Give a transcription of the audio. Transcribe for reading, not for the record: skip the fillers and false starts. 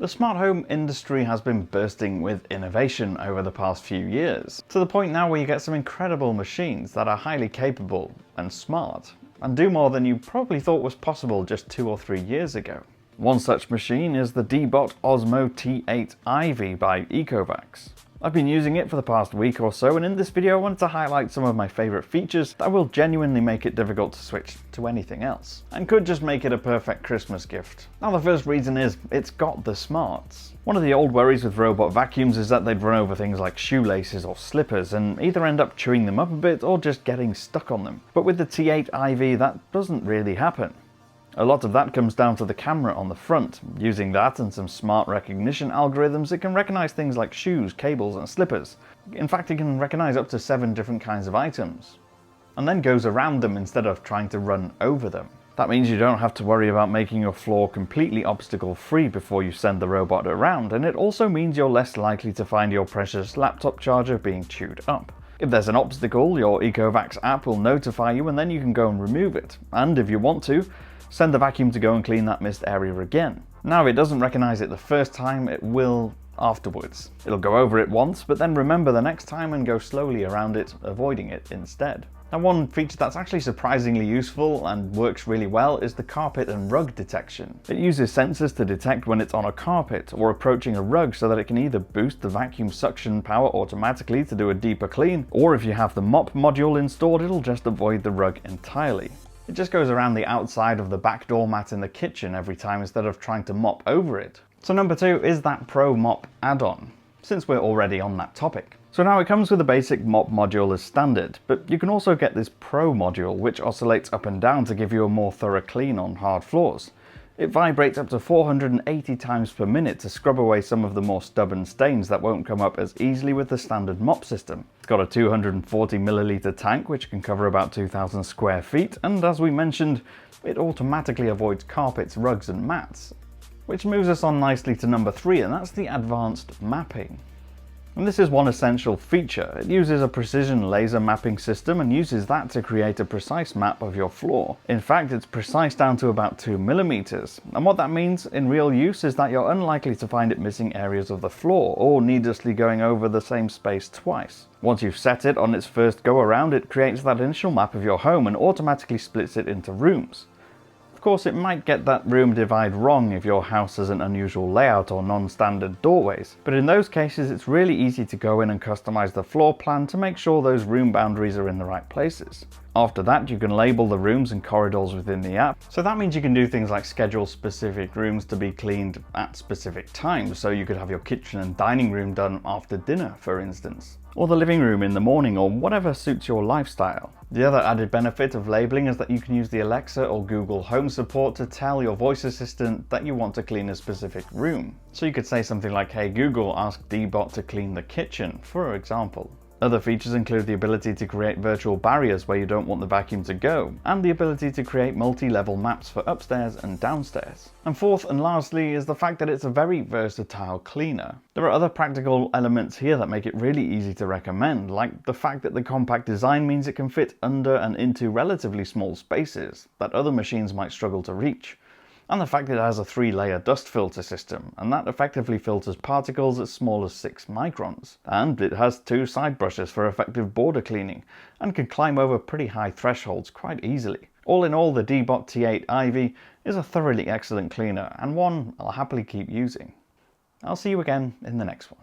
The smart home industry has been bursting with innovation over the past few years, to the point now where you get some incredible machines that are highly capable and smart, and do more than you probably thought was possible just 2 or 3 years ago. One such machine is the Deebot T8 AIVI by Ecovacs. I've been using it for the past week or so, and in this video I wanted to highlight some of my favourite features that will genuinely make it difficult to switch to anything else, and could just make it a perfect Christmas gift. Now the first reason is, it's got the smarts. One of the old worries with robot vacuums is that they'd run over things like shoelaces or slippers and either end up chewing them up a bit or just getting stuck on them. But with the T8 AIVI that doesn't really happen. A lot of that comes down to the camera on the front. Using that and some smart recognition algorithms, it can recognize things like shoes, cables and slippers. In fact, it can recognize up to 7 different kinds of items, and then goes around them instead of trying to run over them. That means you don't have to worry about making your floor completely obstacle-free before you send the robot around, and it also means you're less likely to find your precious laptop charger being chewed up. If there's an obstacle, your Ecovacs app will notify you and then you can go and remove it, and if you want to, send the vacuum to go and clean that missed area again. Now, if it doesn't recognize it the first time, it will afterwards. It'll go over it once, but then remember the next time and go slowly around it, avoiding it instead. Now, one feature that's actually surprisingly useful and works really well is the carpet and rug detection. It uses sensors to detect when it's on a carpet or approaching a rug so that it can either boost the vacuum suction power automatically to do a deeper clean, or if you have the mop module installed, it'll just avoid the rug entirely. It just goes around the outside of the back door mat in the kitchen every time instead of trying to mop over it. So number 2 is that Pro Mop add-on, since we're already on that topic. So now it comes with a basic mop module as standard, but you can also get this Pro module which oscillates up and down to give you a more thorough clean on hard floors. It vibrates up to 480 times per minute to scrub away some of the more stubborn stains that won't come up as easily with the standard mop system. It's got a 240 milliliter tank which can cover about 2,000 square feet, and as we mentioned, it automatically avoids carpets, rugs and mats. Which moves us on nicely to number 3, and that's the advanced mapping. And this is one essential feature. It uses a precision laser mapping system and uses that to create a precise map of your floor. In fact, it's precise down to about 2 millimeters. And what that means in real use is that you're unlikely to find it missing areas of the floor or needlessly going over the same space twice. Once you've set it on its first go around, it creates that initial map of your home and automatically splits it into rooms. Of course, it might get that room divide wrong if your house has an unusual layout or non-standard doorways, but in those cases it's really easy to go in and customize the floor plan to make sure those room boundaries are in the right places. After that, you can label the rooms and corridors within the app, so that means you can do things like schedule specific rooms to be cleaned at specific times, so you could have your kitchen and dining room done after dinner, for instance, or the living room in the morning, or whatever suits your lifestyle. The other added benefit of labeling is that you can use the Alexa or Google Home support to tell your voice assistant that you want to clean a specific room. So you could say something like, "Hey Google, ask Deebot to clean the kitchen," for example. Other features include the ability to create virtual barriers where you don't want the vacuum to go, and the ability to create multi-level maps for upstairs and downstairs. And fourth and lastly is the fact that it's a very versatile cleaner. There are other practical elements here that make it really easy to recommend, like the fact that the compact design means it can fit under and into relatively small spaces that other machines might struggle to reach. And the fact that it has a 3-layer dust filter system, and that effectively filters particles as small as 6 microns. And it has 2 side brushes for effective border cleaning, and can climb over pretty high thresholds quite easily. All in all, the Deebot T8 AIVI is a thoroughly excellent cleaner, and one I'll happily keep using. I'll see you again in the next one.